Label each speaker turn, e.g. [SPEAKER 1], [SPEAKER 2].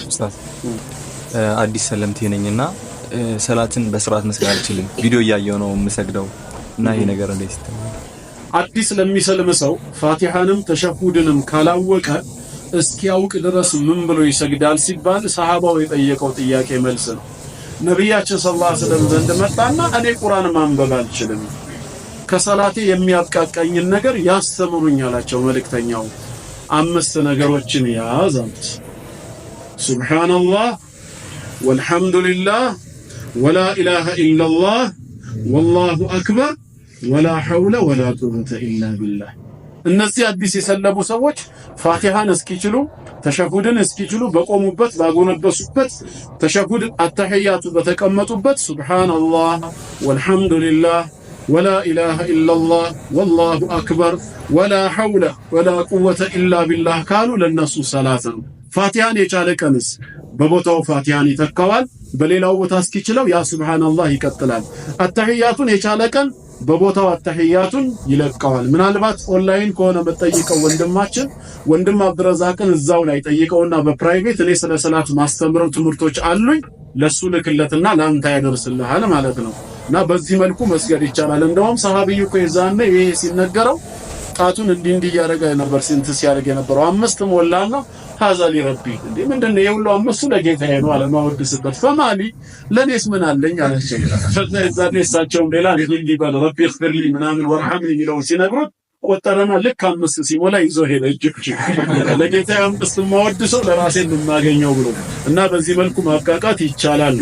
[SPEAKER 1] ኡስታዝ አዲስ ሰለምቴ ነኝና ሰላትን በስርዓት መስገድ አልችልም። ቪዲዮ እያየሁ ነው የምሰግደው እና ይሄ ነገር እንዴት ይታያል?
[SPEAKER 2] አዲስ ለሚሰልም ሰው ፋቲሃንም ተሸሁድንም ካላወቀ እስኪያውቅ ድረስ ምን ብሎ ይሰግዳል ሲባል ሰሃባው የጠየቀው ጥያቄ መልስ ነው። ነብያችን ሰለላሁ ዐለይሂ ወሰለም ዘንድ መጣና እኔ ቁርአን ማንበብ አልችልም፣ ከሰላቴ የሚያብቃቃኝን ነገር ያስተምሩኝ አላቸው መልእክተኛው። 5 ነገሮችን ያዛት። ሱብሃንአላህ ወልሐምዱሊላህ ወላ ኢላሃ ኢላላህ ወላሁ አክበር ወላ ሐውለ ወላ ቁወተ ኢላ ቢላህ። እነዚህ አዲስ የሰለሙ ሰዎች ፋቲሃን እስኪችሉ ተሸሁድን እስኪችሉ በቆሙበት ባጎነበሱበት ተሸሁድ አተህያቱ በተቀመጡበት ሱብሃንአላህ ወልሐምዱሊላህ ወላ ኢላሃ ኢላላህ ወላሁ አክበር ወላ ሐውለ ወላ ቁወተ ኢላ ቢላህ ካሉ ለነሱ ሰላት ነው። ፋቲሃን የቻለ ቀንስ በቦታው ፋቲሃን ይተካዋል፣ በሌላው ቦታ እስኪችለው ያ ሱብሃንአላህ ይቀጥላል። አተህያቱን የቻለ ቀን በቦታው አተህያቱን ይለቀዋል። ምናልባት ኦንላይን ከሆነ መጠይቀው ወንድም አብዱረዛቅን እዛው ላይ ጠይቀውና በፕራይቬት እኔ ስለ ሰላት ማስተምረው ትምህርቶች አሉኝ ለሱ ልክለትና ላንተ ያደርስልሃል ማለት ነው። እና በዚህ መልኩ መስገድ ይቻላል። እንደውም ሰሃቢዩ እኮ የዛኔ ይሄ ሲነገረው ጣቱን እንዲህ ያረጋ ነበር ሲያረጋ የነበረው 5 ሞላና ሀዛ ሊረቢ እንዴ ምንድነው የሁሉ 5 ለጌታዬ ነው አለ ማወድስበት ፈማሊ ለኔስ ምን አለኝ አለች። ስለዚህ እሳቸውም ሌላ እንዲባል ረቢ እግፍርሊ ምናምን ወርሐምኒ ይለው ሲነግሩት ቆጠረና ልክ 5 ሲሞላ ይዞ ሄደ። ለጌታዬ 5 ማወድሰው ለራሴ የማገኘው ብሎ እና በዚህ መልኩ ማብቃቃት ይቻላል።